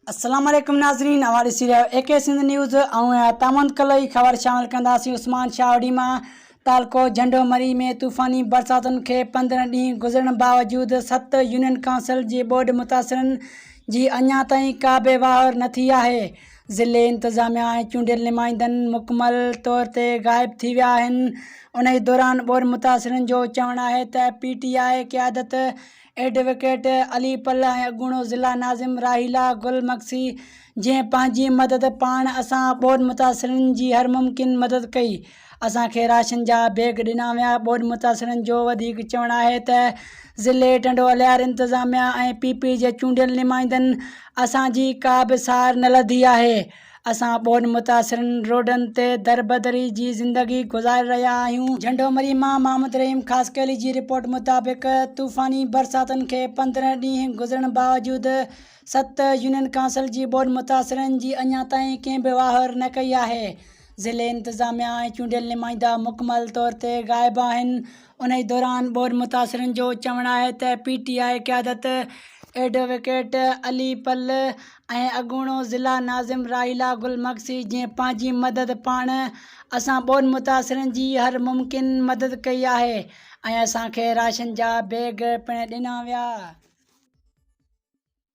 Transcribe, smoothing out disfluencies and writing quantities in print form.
अस्सलाम वालेकुम नाज़रीन, हमारी सीरियल AK सिंध न्यूज़ तमंद कलई ख़बर शामिल कंदासीं। उस्मान शाहवड़ी मां तालको झंडो मरी में तूफ़ानी बरसातुनि खे 15 ॾींहं गुज़रण बावजूदि 7 यूनियन काउंसिल जे बोर्ड मुतासिरनि जी अञा ताईं का बि वाहर न थी आहे। ज़िले इंतिज़ामिया ऐं चूंडियल नुमाइंदनि मुकमल तौर ते ग़ाइब थी विया आहिनि। उन दौरान बोर्ड मुतासिरनि जो चवणु आहे त PTI क़यादत एडवोकेट अली पल ऐं अॻूणो ज़िला नाज़िम राहीला गुल मक्सी जंहिं पंहिंजी मदद पाण असां बोर्ड मुतासिरनि जी हर मुमकिन मदद कई। असांखे राशन जा बैग ॾिना विया। बोर्ड मुतासिरनि जो वधीक चवणु आहे त ज़िले टंडो अलियार इंतिज़ामिया ऐं PP जे चूंडियल नुमाइंदनि असांजी का बि सार न लधी आहे। असां बोर्ड मुतासिरनि रोडनि ते दरबदरी जी ज़िंदगी गुज़ारे रहिया आहियूं। झंडो मरी मां मोहम्मद रहीम ख़ासकैली जी रिपोर्ट मुताबिक़ तूफ़ानी बरसातुनि खे 15 ॾींहं गुज़रण बावजूदि 7 यूनियन काउंसिल जी बोर्ड मुतासिरनि जी अञा ताईं कंहिं बि वाहर न कई आहे। ज़िले इंतिज़ामिया ऐं चूंडियल नुमाइंदा मुकमल तौर ते ग़ाइब आहिनि। उन दौरान बोर्ड मुतासिरनि जो चवणु आहे त PTI क़यादत एडवोकेट अली पल ऐं अॻूणो ज़िला नाज़िम राहीला गुल मक्सी जंहिं पंहिंजी मदद पाण असां बोर्ड मुतासिरनि जी हर मुमकिन मदद कई आहे ऐं असांखे राशन जा बैग पिणु ॾिना विया।